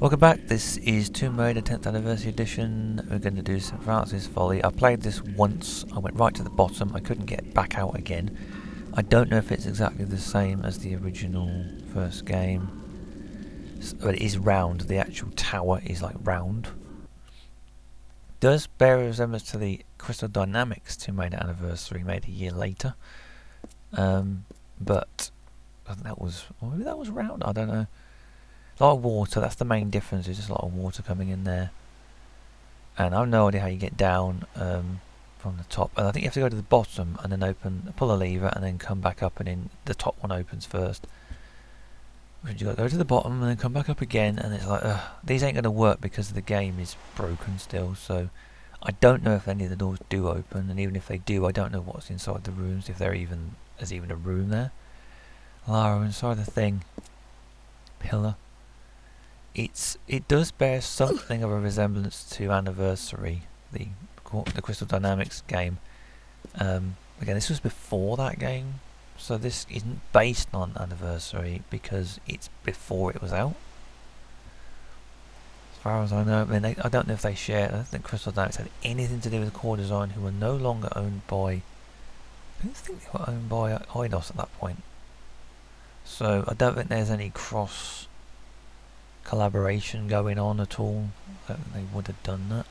Welcome back, this is Tomb Raider 10th Anniversary Edition. We're going to do St. Francis Folly. I played this once, I went right to the bottom, I couldn't get back out again. I don't know if it's exactly the same as the original first game, but it is round, the actual tower is like round. Does bear a resemblance to the Crystal Dynamics Tomb Raider Anniversary made a year later. But I think that was, or maybe that was round, I don't know. A lot of water, that's the main difference, there's just a lot of water coming in there. And I have no idea how you get down from the top. And I think you have to go to the bottom and then pull a lever and then come back up, and then the top one opens first. But you got to go to the bottom and then come back up again, and it's like, these ain't going to work because the game is broken still. So I don't know if any of the doors do open, and even if they do, I don't know what's inside the rooms, if there's even a room there. Lara, inside the thing. Pillar. It does bear something of a resemblance to Anniversary, the Crystal Dynamics game. Again, this was before that game, so this isn't based on Anniversary because it's before it was out. As far as I know, I don't know if they share. I don't think Crystal Dynamics had anything to do with Core Design, who were no longer owned by. I don't think they were owned by Eidos at that point. So I don't think there's any cross collaboration going on at all. I don't think they would have done that.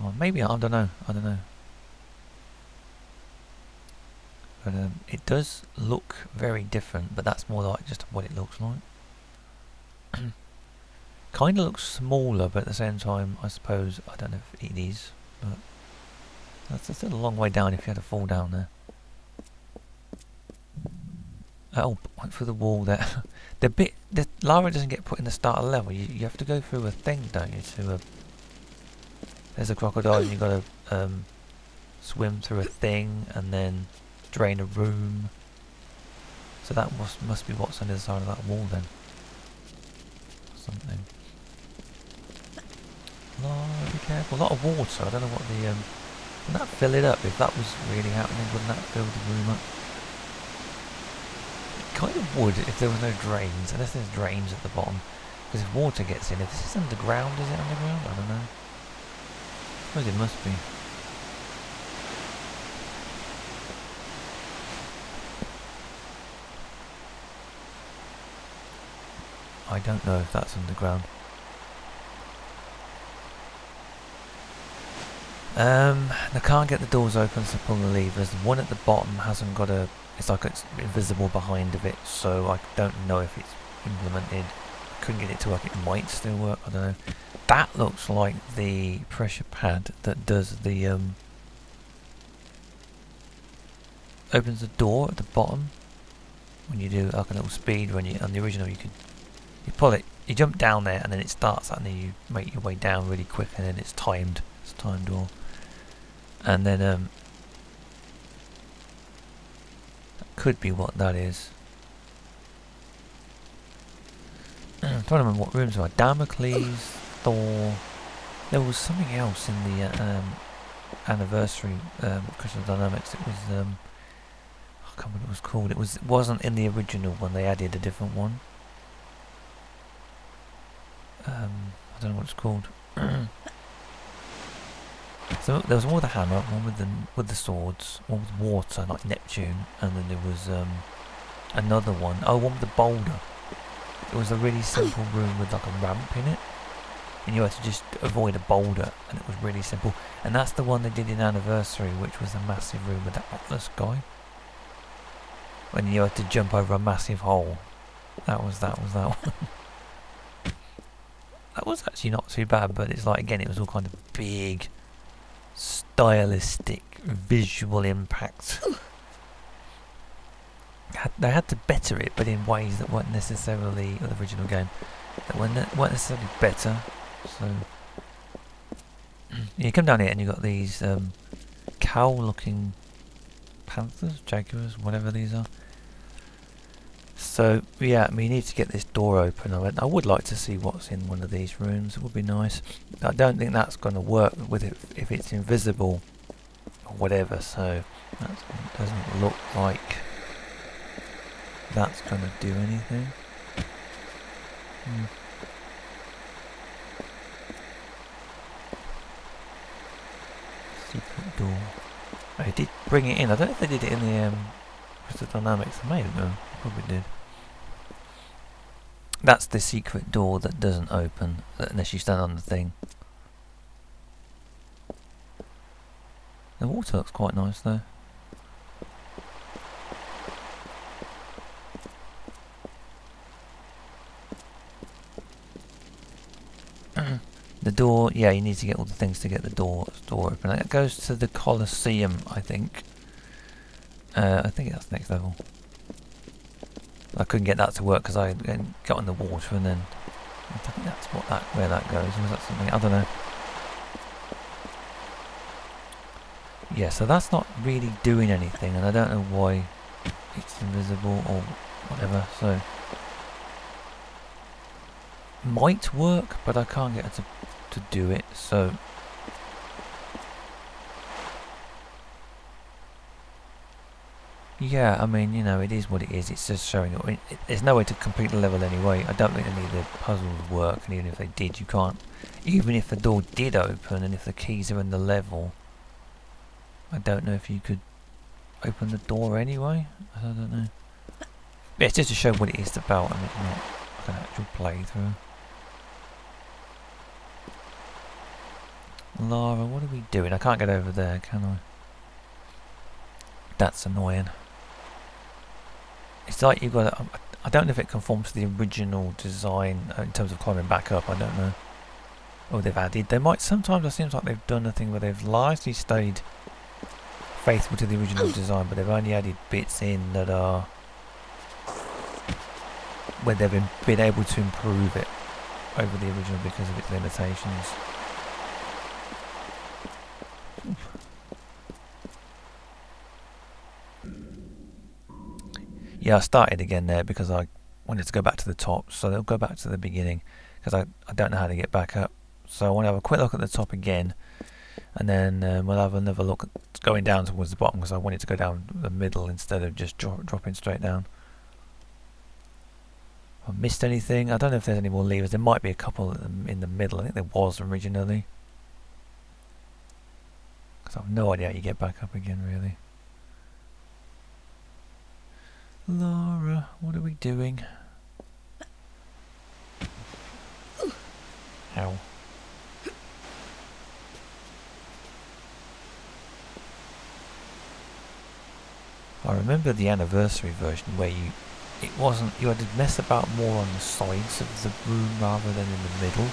Or maybe, I don't know. But it does look very different, but that's more like just what it looks like. Kind of looks smaller, but at the same time, I suppose, I don't know if it is, but that's still a long way down if you had to fall down there. Oh, went through the wall there. The bit that Lara doesn't get put in the start of the level. You have to go through a thing, don't you? There's a crocodile, and you got to swim through a thing and then drain a room. So that must be what's on the other side of that wall then. Something. Lara, be careful. A lot of water. I don't know what the wouldn't that fill it up? If that was really happening, wouldn't that fill the room up? Kind of would if there were no drains, unless there's drains at the bottom. Because if water gets in, if this is underground, is it underground? I don't know. I suppose it must be. I don't know if that's underground. I can't get the doors open, so pull the levers. The one at the bottom hasn't got a. It's like it's invisible behind of it, so I don't know if it's implemented. Couldn't get it to work. It might still work. I don't know. That looks like the pressure pad that does the opens the door at the bottom when you do like a little speed run. On the original, you pull it, you jump down there, and then it starts, and then you make your way down really quick, and then it's timed. It's a timed door, and then could be what that is. I'm trying to remember what rooms are. Damocles, Thor. There was something else in the Anniversary Crystal Dynamics. It was I can't remember what it was called. It wasn't in the original one. They added a different one. I don't know what it's called. So there was one with the hammer, one with the swords, one with water like Neptune, and then there was another one. Oh, one with the boulder. It was a really simple room with like a ramp in it, and you had to just avoid a boulder, and it was really simple. And that's the one they did in Anniversary, which was a massive room with that Atlas guy, when you had to jump over a massive hole. That was that one. That was actually not too bad, but it's like, again, it was all kind of big, stylistic, visual impact. They had to better it, but in ways that weren't necessarily the original game. That weren't necessarily better. So you come down here and you've got these cow-looking panthers, jaguars, whatever these are. So yeah, I mean, you need to get this door open. I would like to see what's in one of these rooms. It would be nice. I don't think that's going to work with it if it's invisible or whatever. So that doesn't look like that's going to do anything. Secret door. I did bring it in. I don't know if they did it in the Crystal Dynamics. They may have done. Probably did. That's the secret door that doesn't open unless you stand on the thing. The water looks quite nice though. The door, yeah, you need to get all the things to get the door open. It goes to the Colosseum, I think. I think that's next level. I couldn't get that to work because I got in the water, and then I think that's where that goes. Or is that something? I don't know. Yeah, so that's not really doing anything, and I don't know why it's invisible or whatever. So might work, but I can't get it to do it. So yeah, I mean, you know, it is what it is. It's just showing it. There's no way to complete the level anyway. I don't think any of the puzzles work, and even if they did, you can't. Even if the door did open, and if the keys are in the level, I don't know if you could open the door anyway. I don't know. Yeah, it's just to show what it is about, and it's not like an actual playthrough. Lara, what are we doing? I can't get over there, can I? That's annoying. It's like you've got to, I don't know if it conforms to the original design in terms of climbing back up. I don't know. Oh, they've added. They might sometimes. It seems like they've done a thing where they've largely stayed faithful to the original design, but they've only added bits in that are where they've been able to improve it over the original because of its limitations. Yeah, I started again there because I wanted to go back to the top, so they'll go back to the beginning because I don't know how to get back up. So I want to have a quick look at the top again, and then we'll have another look at going down towards the bottom because I wanted to go down the middle instead of just dropping straight down. I missed anything? I don't know if there's any more levers. There might be a couple in the middle. I think there was originally. Because I have no idea how you get back up again, really. Lara, what are we doing? Ow. I remember the anniversary version where you had to mess about more on the sides of the room rather than in the middle.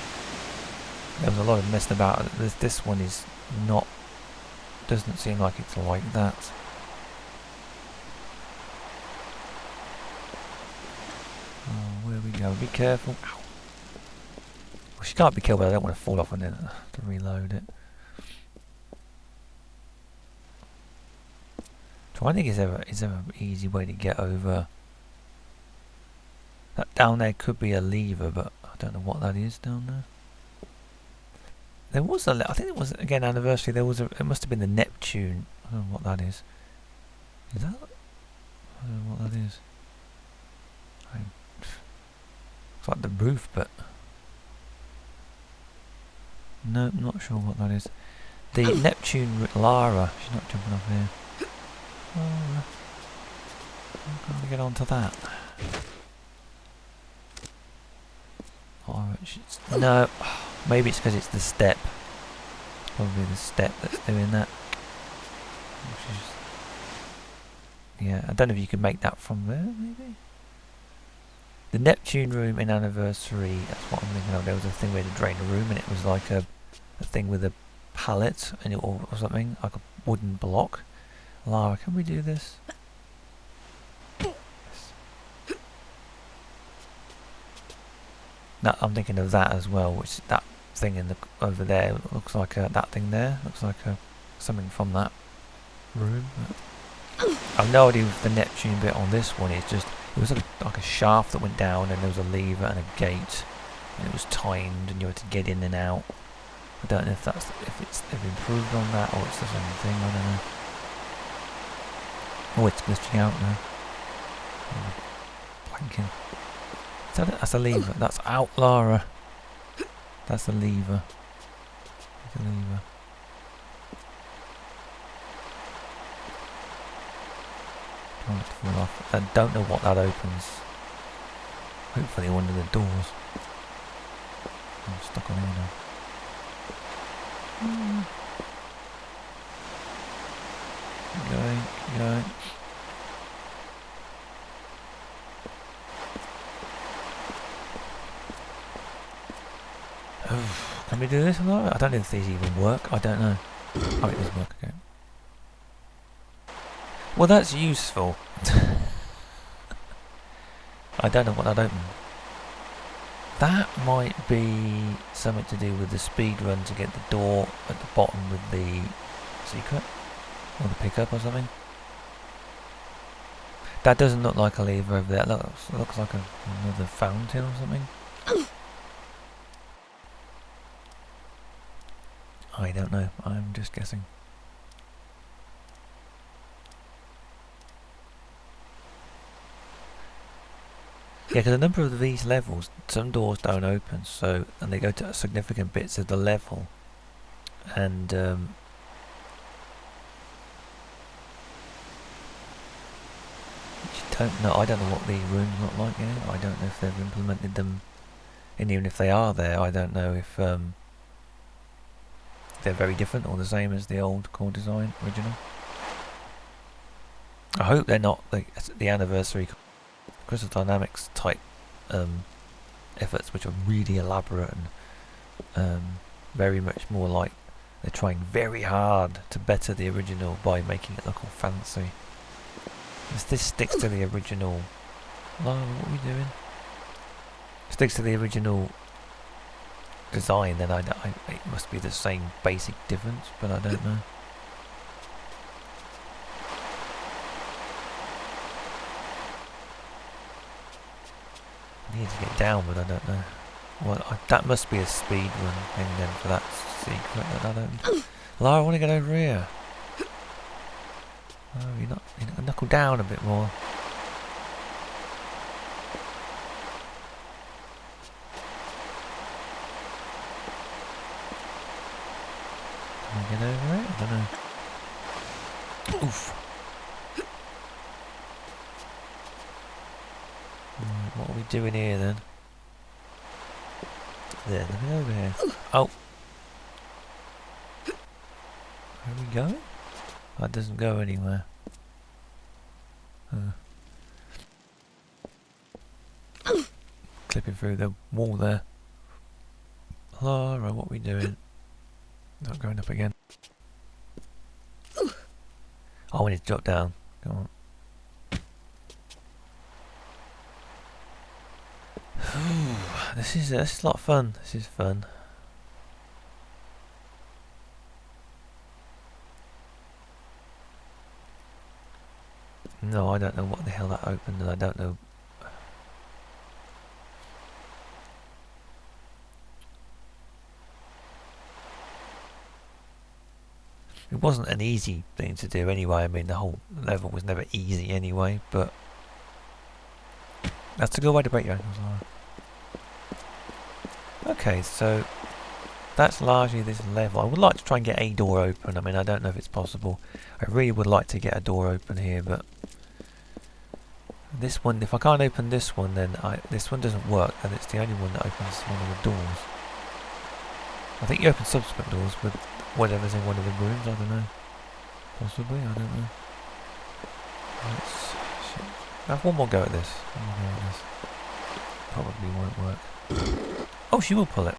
There was a lot of messing about. This one is not, doesn't seem like it's like that. Oh, where we go? Be careful. Ow. Well, she can't be killed, but I don't want to fall off and then have to reload it. So I think is there an easy way to get over? That down there could be a lever, but I don't know what that is down there. There was I think it was again anniversary. It must have been the Neptune. I don't know what that is. Is that? I don't know what that is. It's like the roof, but no, I'm not sure what that is. The Neptune Lara. She's not jumping off here. Lara. I'm going to get onto that. No, maybe it's because it's the step. Probably the step that's doing that. Yeah, I don't know if you can make that from there, maybe? The Neptune room in Anniversary, that's what I'm thinking of. There was a thing where to drain a room and it was like a thing with a pallet and or something, like a wooden block. Lara, can we do this? No, I'm thinking of that as well, which that thing over there looks like that thing there. Looks like something from that room. I've no idea if the Neptune bit on this one is just, it was like a shaft that went down and there was a lever and a gate and it was timed and you had to get in and out. I don't know if they've improved on that or it's the same thing, I don't know. Oh, it's glitching out now. Blanking. Is that it? That's a lever. That's out, Lara. That's a lever. That's a lever. Trying not to fall off. I don't know what that opens. Hopefully one of the doors. I'm stuck on here now. Keep going, keep going. Oh, can we do this or not? I don't know if these even work. I don't know. Oh, it does work, okay. Well, that's useful. I don't know what that opened. That might be something to do with the speed run to get the door at the bottom with the secret. Or the pickup or something. That doesn't look like a lever over there. It looks like another fountain or something. I don't know. I'm just guessing. Yeah, because a number of these levels, some doors don't open, so and they go to significant bits of the level, and you don't know. I don't know what these rooms look like yet. I don't know if they've implemented them, and even if they are there, I don't know if they're very different or the same as the old Core Design original. I hope they're not the anniversary Crystal Dynamics type efforts, which are really elaborate and very much more like they're trying very hard to better the original by making it look all fancy. If this sticks to the original, what are we doing? Sticks to the original design, then it must be the same basic difference, but I don't know. I need to get down, but I don't know. Well, that must be a speed run thing then for that secret that I don't. Lara, I want to get over here. Oh, you're not knuckle down a bit more. Can we get over it? I don't know. Oof. Right, what are we doing here then? There, let me over here. Oh! Where are we going? That doesn't go anywhere. Clipping through the wall there. Lara, what are we doing? Not going up again. Oh, we need to drop down. Come on. This is a lot of fun. This is fun. No, I don't know what the hell that opened, and I don't know. It wasn't an easy thing to do anyway. I mean, the whole level was never easy anyway, but that's a good way to break your ankles, Lara. Okay, so that's largely this level. I would like to try and get a door open. I mean, I don't know if it's possible. I really would like to get a door open here, but this one, if I can't open this one, then this one doesn't work, and it's the only one that opens one of the doors. I think you open subsequent doors with whatever's in one of the rooms. I don't know. Possibly, I don't know. Let's have one more go at this. Probably won't work. Oh, she will pull it.